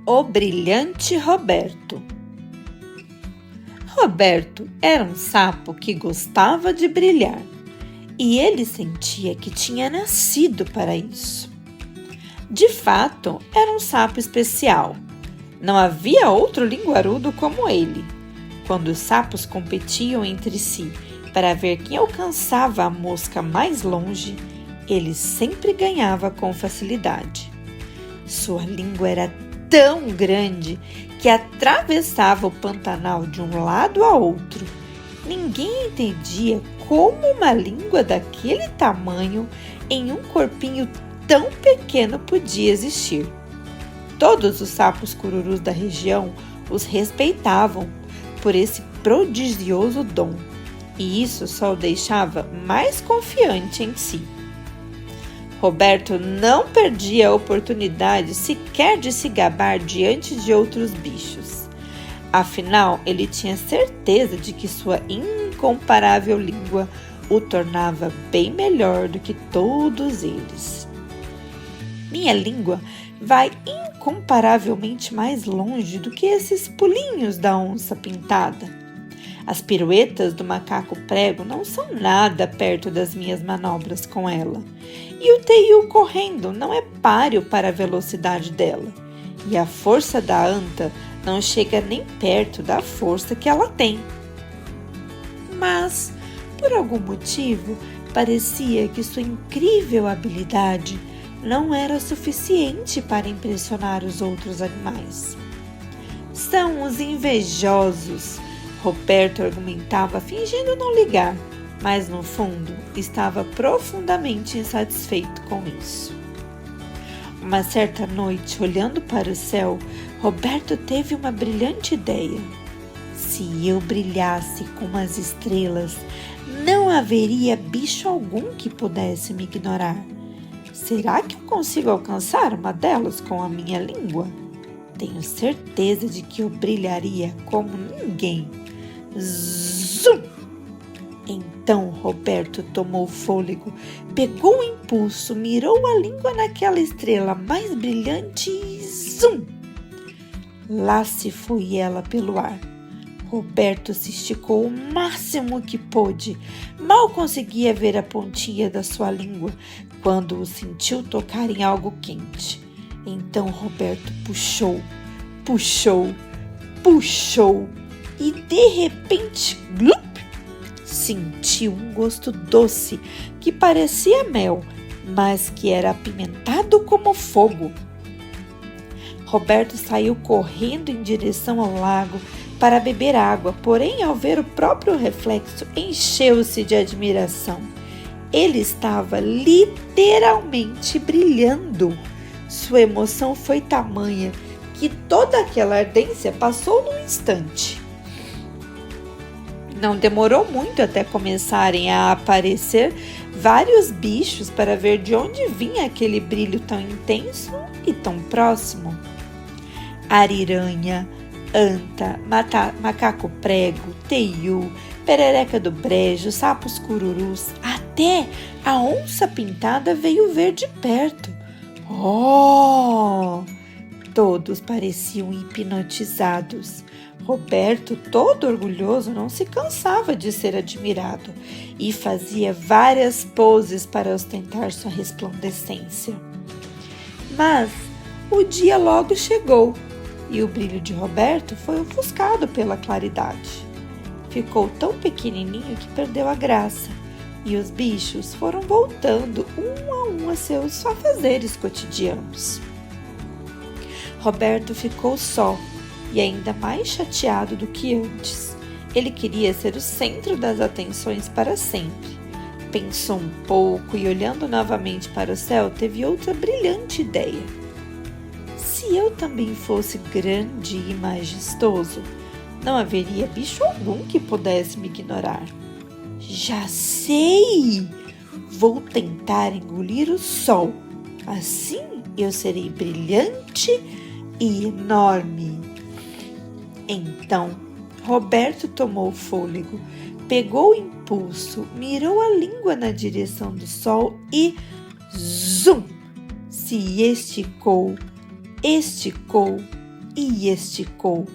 O brilhante Roberto. Roberto era um sapo que gostava de brilhar e ele sentia que tinha nascido para isso. De fato, era um sapo especial. Não havia outro linguarudo como ele. Quando os sapos competiam entre si para ver quem alcançava a mosca mais longe, ele sempre ganhava com facilidade. Sua língua era tão grande que atravessava o Pantanal de um lado a outro. Ninguém entendia como uma língua daquele tamanho em um corpinho tão pequeno podia existir. Todos os sapos cururus da região os respeitavam por esse prodigioso dom, e isso só o deixava mais confiante em si. Roberto não perdia a oportunidade sequer de se gabar diante de outros bichos. Afinal, ele tinha certeza de que sua incomparável língua o tornava bem melhor do que todos eles. Minha língua vai incomparavelmente mais longe do que esses pulinhos da onça pintada. As piruetas do macaco prego não são nada perto das minhas manobras com ela. E o teiu correndo não é páreo para a velocidade dela. E a força da anta não chega nem perto da força que ela tem. Mas, por algum motivo, parecia que sua incrível habilidade não era suficiente para impressionar os outros animais. São os invejosos, Roberto argumentava fingindo não ligar, mas no fundo estava profundamente insatisfeito com isso. Uma certa noite, olhando para o céu, Roberto teve uma brilhante ideia. Se eu brilhasse como as estrelas, não haveria bicho algum que pudesse me ignorar. Será que eu consigo alcançar uma delas com a minha língua? Tenho certeza de que eu brilharia como ninguém. Zum! Então Roberto tomou fôlego, pegou o impulso, mirou a língua naquela estrela mais brilhante e zum! Lá se foi ela pelo ar. Roberto se esticou o máximo que pôde. Mal conseguia ver a pontinha da sua língua quando o sentiu tocar em algo quente. Então Roberto puxou e de repente, glup, sentiu um gosto doce que parecia mel, mas que era apimentado como fogo. Roberto saiu correndo em direção ao lago para beber água, porém, ao ver o próprio reflexo, encheu-se de admiração. Ele estava literalmente brilhando. Sua emoção foi tamanha que toda aquela ardência passou num instante. Não demorou muito até começarem a aparecer vários bichos para ver de onde vinha aquele brilho tão intenso e tão próximo. Ariranha, anta, macaco prego, teiu, perereca do brejo, sapos cururus, até a onça pintada veio ver de perto. Oh! Todos pareciam hipnotizados. Roberto, todo orgulhoso, não se cansava de ser admirado e fazia várias poses para ostentar sua resplandecência. Mas o dia logo chegou e o brilho de Roberto foi ofuscado pela claridade. Ficou tão pequenininho que perdeu a graça e os bichos foram voltando um a seus afazeres cotidianos. Roberto ficou só e ainda mais chateado do que antes. Ele queria ser o centro das atenções para sempre. Pensou um pouco e, olhando novamente para o céu, teve outra brilhante ideia. Se eu também fosse grande e majestoso, não haveria bicho algum que pudesse me ignorar. Já sei! Vou tentar engolir o sol. Assim eu serei brilhante e enorme. Então, Roberto tomou fôlego, pegou o impulso, mirou a língua na direção do sol e zum! Se esticou e esticou.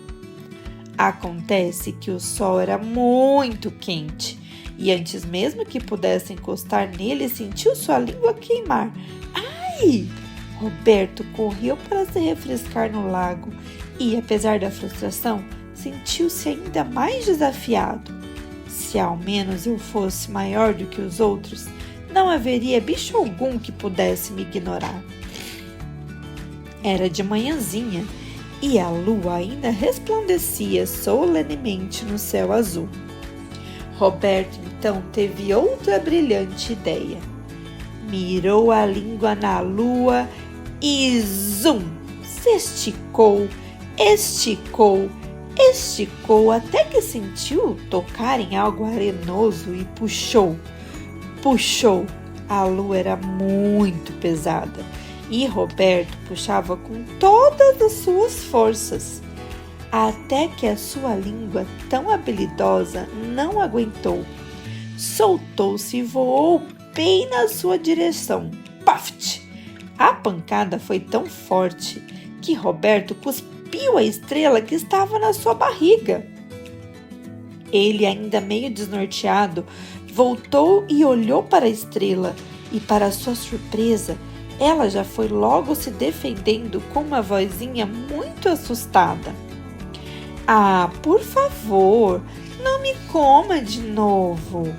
Acontece que o sol era muito quente e antes mesmo que pudesse encostar nele, sentiu sua língua queimar. Ai! Roberto correu para se refrescar no lago e, apesar da frustração, sentiu-se ainda mais desafiado. Se ao menos eu fosse maior do que os outros, não haveria bicho algum que pudesse me ignorar. Era de manhãzinha e a lua ainda resplandecia solenemente no céu azul. Roberto então teve outra brilhante ideia. Mirou a língua na lua e zum! Se esticou, esticou, esticou até que sentiu tocar em algo arenoso e puxou. Puxou. A lua era muito pesada e Roberto puxava com todas as suas forças, até que a sua língua tão habilidosa não aguentou. Soltou-se e voou bem na sua direção. Paft! A pancada foi tão forte que Roberto cuspiu a estrela que estava na sua barriga. Ele, ainda meio desnorteado, voltou e olhou para a estrela e, para sua surpresa, ela já foi logo se defendendo com uma vozinha muito assustada. Ah, por favor, não me coma de novo.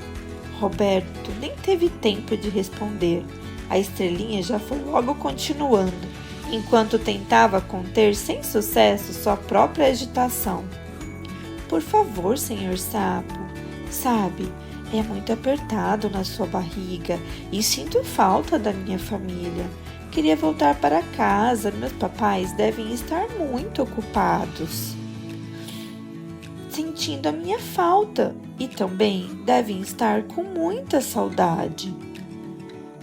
Roberto nem teve tempo de responder. A estrelinha já foi logo continuando, enquanto tentava conter sem sucesso sua própria agitação. Por favor, senhor sapo, sabe, é muito apertado na sua barriga e sinto falta da minha família. Queria voltar para casa, meus papais devem estar muito ocupados, sentindo a minha falta e também devem estar com muita saudade.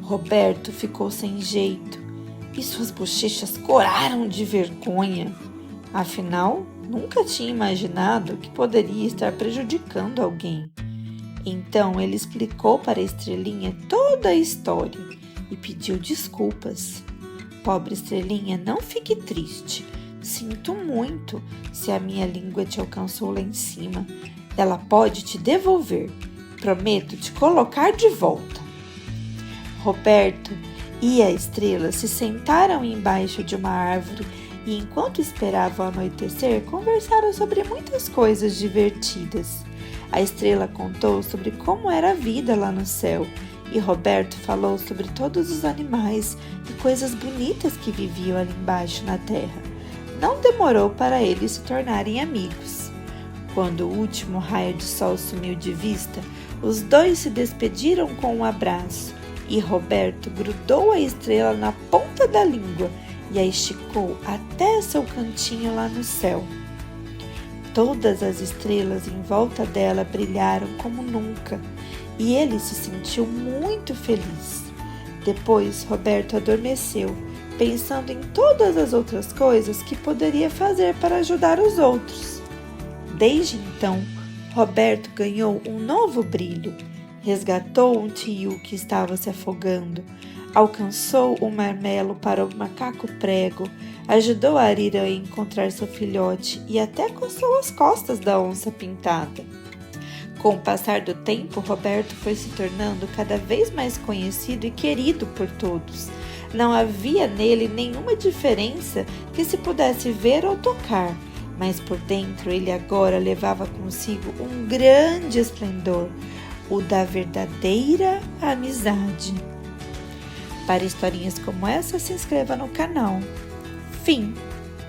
Roberto ficou sem jeito e suas bochechas coraram de vergonha. Afinal, nunca tinha imaginado que poderia estar prejudicando alguém. Então ele explicou para a estrelinha toda a história e pediu desculpas. Pobre estrelinha, não fique triste. Sinto muito se a minha língua te alcançou lá em cima. Ela pode te devolver. Prometo te colocar de volta. Roberto e a estrela se sentaram embaixo de uma árvore e, enquanto esperavam anoitecer, conversaram sobre muitas coisas divertidas. A estrela contou sobre como era a vida lá no céu e Roberto falou sobre todos os animais e coisas bonitas que viviam ali embaixo na terra. Não demorou para eles se tornarem amigos. Quando o último raio de sol sumiu de vista, os dois se despediram com um abraço e Roberto grudou a estrela na ponta da língua e a esticou até seu cantinho lá no céu. Todas as estrelas em volta dela brilharam como nunca e ele se sentiu muito feliz. Depois, Roberto adormeceu, pensando em todas as outras coisas que poderia fazer para ajudar os outros. Desde então, Roberto ganhou um novo brilho, resgatou um tio que estava se afogando, alcançou o marmelo para o macaco prego, ajudou a Arira a encontrar seu filhote e até coçou as costas da onça pintada. Com o passar do tempo, Roberto foi se tornando cada vez mais conhecido e querido por todos. Não havia nele nenhuma diferença que se pudesse ver ou tocar, mas por dentro ele agora levava consigo um grande esplendor, o da verdadeira amizade. Para historinhas como essa, se inscreva no canal. Fim.